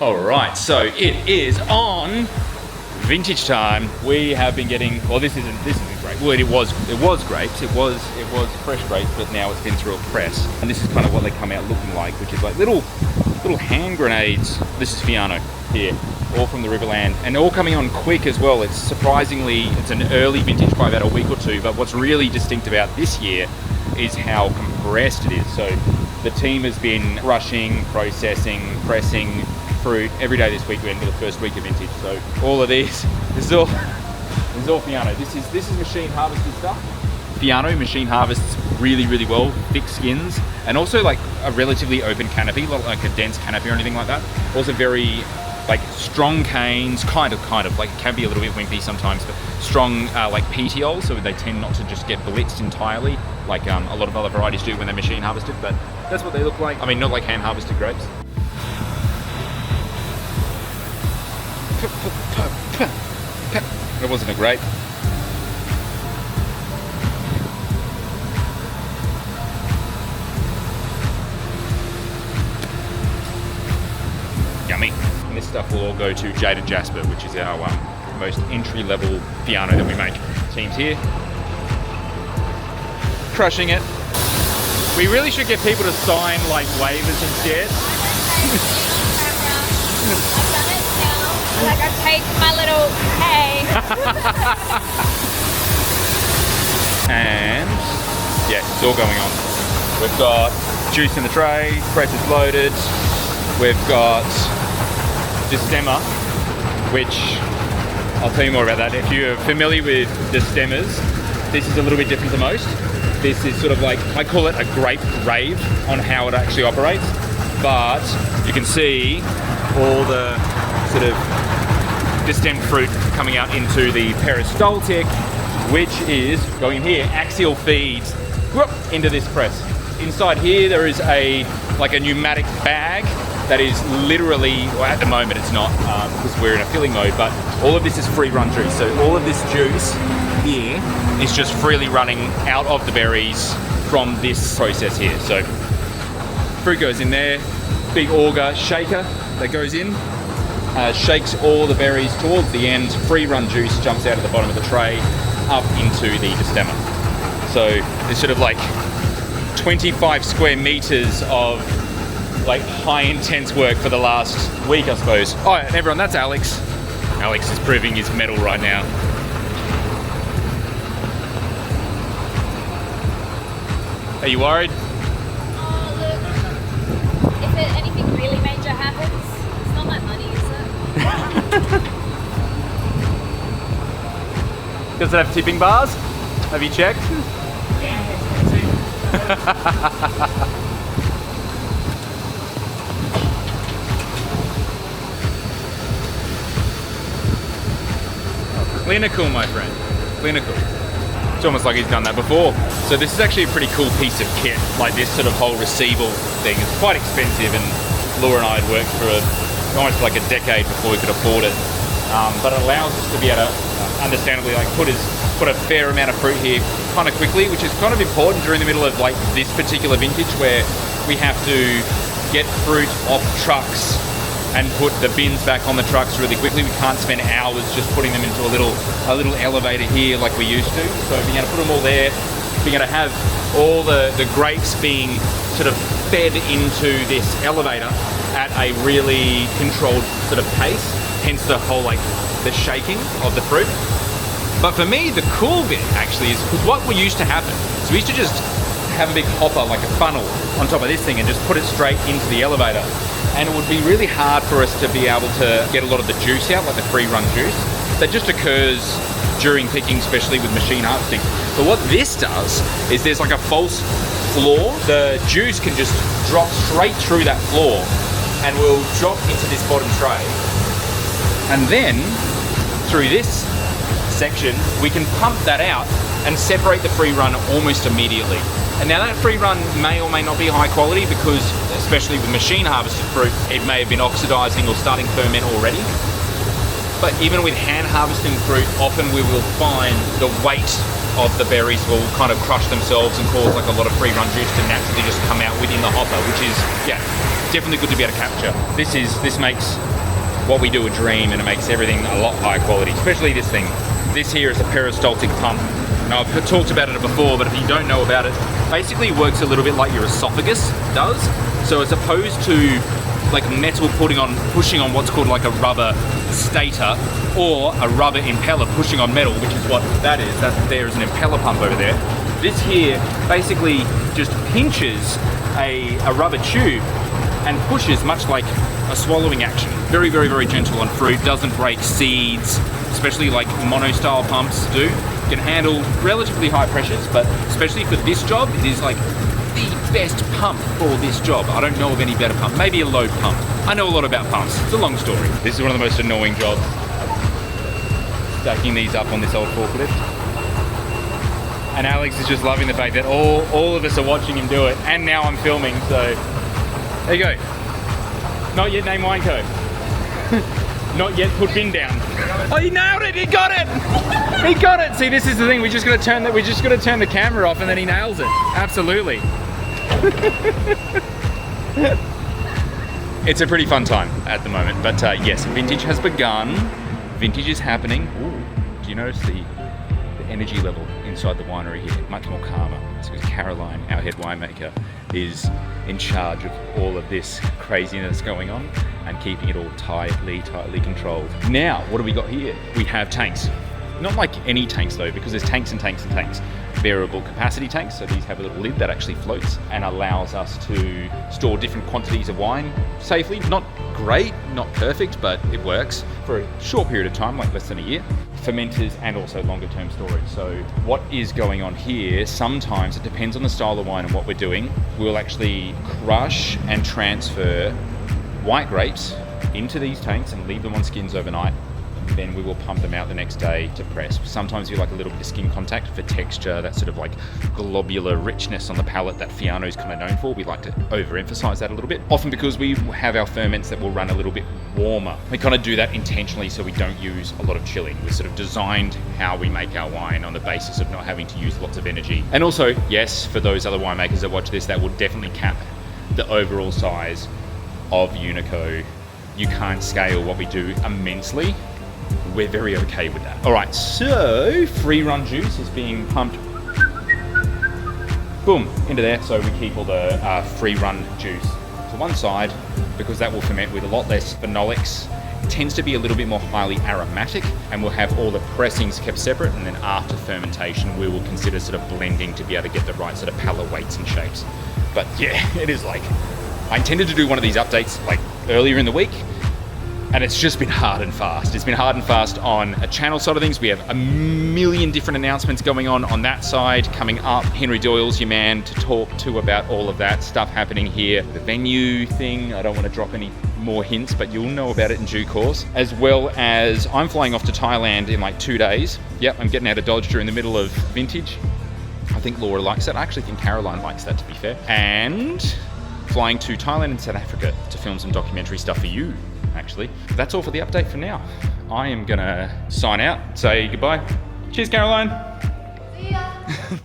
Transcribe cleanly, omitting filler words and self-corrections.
All right, so it is on vintage time. We have been getting, well, this isn't grape. Well, it was grapes. It was fresh grapes, but now it's been through a press. And this is kind of what they come out looking like, which is like little hand grenades. This is Fiano here, all from the Riverland, and all coming on quick as well. It's an early vintage by about a week or two, but what's really distinct about this year is how compressed it is. So the team has been crushing, processing, pressing fruit every day this week. We're into the first week of vintage, so all of this is all Fiano. This is machine harvested stuff. Fiano machine harvests really well, thick skins, and also like a relatively open canopy, not like a dense canopy or anything like that. Also very like strong canes, kind of like it can be a little bit wimpy sometimes, but strong like petioles, so they tend not to just get blitzed entirely like a lot of other varieties do when they're machine harvested. But that's what they look like. I mean, not like hand harvested grapes. It wasn't a grape. Yummy. And this stuff will all go to Jade and Jasper, which is our most entry-level Fiano that we make. Team's here, crushing it. We really should get people to sign like waivers instead. Like I take my little hay. And yeah, it's all going on. We've got juice in the tray, press is loaded. We've got destemmer, which I'll tell you more about that. If you're familiar with destemmers, this is a little bit different to most. This is sort of like, I call it a grape rave on how it actually operates. But you can see all the sort of destemmed fruit coming out into the peristaltic, which is going in here. Axial feeds into this press. Inside here there is a pneumatic bag that is literally, well, at the moment it's not because we're in a filling mode, but all of this is free run juice. So all of this juice here is just freely running out of the berries from this process here. So fruit goes in there, big auger shaker that goes in, shakes all the berries towards the end, free run juice jumps out of the bottom of the tray up into the destemmer. So it's sort of like 25 square meters of like high intense work for the last week, I suppose. Oh, and everyone, that's Alex. Alex is proving his mettle right now. Are you worried? Oh, look. If anything really major happens, it's not my money, is it? Does it have tipping bars? Have you checked? Clinical, my friend. Clinical. It's almost like he's done that before. So this is actually a pretty cool piece of kit, like this sort of whole receival thing. It's quite expensive, and Laura and I had worked for almost like a decade before we could afford it. But it allows us to be able to understandably like put a fair amount of fruit here kind of quickly, which is kind of important during the middle of like this particular vintage where we have to get fruit off trucks and put the bins back on the trucks really quickly. We can't spend hours just putting them into a little elevator here like we used to. So being able to put them all there, being able to have all the grapes being sort of fed into this elevator at a really controlled sort of pace, hence the whole like the shaking of the fruit. But for me, the cool bit actually is because what we used to happen, so we used to just have a big hopper, like a funnel on top of this thing and just put it straight into the elevator. And it would be really hard for us to be able to get a lot of the juice out, like the free run juice. That just occurs during picking, especially with machine harvesting. But what this does is there's like a false floor. The juice can just drop straight through that floor and will drop into this bottom tray. And then through this section, we can pump that out and separate the free run almost immediately. And now that free run may or may not be high quality because, especially with machine harvested fruit, it may have been oxidizing or starting ferment already. But even with hand harvesting fruit, often we will find the weight of the berries will kind of crush themselves and cause like a lot of free run juice to naturally just come out within the hopper, which is, yeah, definitely good to be able to capture. This makes what we do a dream, and it makes everything a lot higher quality, especially this thing. This here is a peristaltic pump. Now, I've talked about it before, but if you don't know about it, basically it works a little bit like your esophagus does. So as opposed to like metal pushing on what's called like a rubber stator or a rubber impeller pushing on metal, which is what that is. That there is an impeller pump over there. This here basically just pinches a rubber tube and pushes much like a swallowing action. Very, very, very gentle on fruit, doesn't break seeds, especially like mono-style pumps do. Can handle relatively high pressures, but especially for this job, it is like the best pump for this job. I don't know of any better pump. Maybe a load pump. I know a lot about pumps. It's a long story. This is one of the most annoying jobs. Stacking these up on this old forklift. And Alex is just loving the fact that all of us are watching him do it, and now I'm filming, so there you go. Not yet name wine co. Not yet put bin down. Oh, he nailed it! He got it! He got it! See, this is the thing. We just got to turn the camera off, and then he nails it. Absolutely. It's a pretty fun time at the moment, but yes, vintage has begun. Vintage is happening. Ooh, do you notice the energy level inside the winery here? Much more calmer. It's because Caroline, our head winemaker, is in charge of all of this craziness going on and keeping it all tightly controlled. Now, what do we got here? We have tanks. Not like any tanks though, because there's tanks and tanks and tanks. Variable capacity tanks, so these have a little lid that actually floats and allows us to store different quantities of wine safely. Not great, not perfect, but it works for a short period of time, like less than a year. Fermenters and also longer term storage. So what is going on here, sometimes it depends on the style of wine and what we're doing. We'll actually crush and transfer white grapes into these tanks and leave them on skins overnight. Then we will pump them out the next day to press. Sometimes we like a little bit of skin contact for texture, that sort of like globular richness on the palate that Fiano is kind of known for. We like to overemphasize that a little bit, often because we have our ferments that will run a little bit warmer. We kind of do that intentionally so we don't use a lot of chilling. We've sort of designed how we make our wine on the basis of not having to use lots of energy. And also, yes, for those other winemakers that watch this, that will definitely cap the overall size of Unico. You can't scale what we do immensely. We're very okay with that. All right, so free run juice is being pumped, boom, into there. So we keep all the free run juice to one side because that will ferment with a lot less phenolics. It tends to be a little bit more highly aromatic, and we'll have all the pressings kept separate. And then after fermentation, we will consider sort of blending to be able to get the right sort of palate weights and shapes. But yeah, it is like, I intended to do one of these updates like earlier in the week, and it's just been hard and fast. It's been hard and fast on a channel side of things. We have a million different announcements going on that side coming up. Henry Doyle's your man to talk to about all of that stuff happening here. The venue thing, I don't want to drop any more hints, but you'll know about it in due course. As well as I'm flying off to Thailand in like 2 days. Yep, I'm getting out of Dodge during the middle of vintage. I think Laura likes that. I actually think Caroline likes that, to be fair. And flying to Thailand and South Africa to film some documentary stuff for you. Actually, that's all for the update for now. I am gonna sign out, say goodbye. Cheers, Caroline. See ya.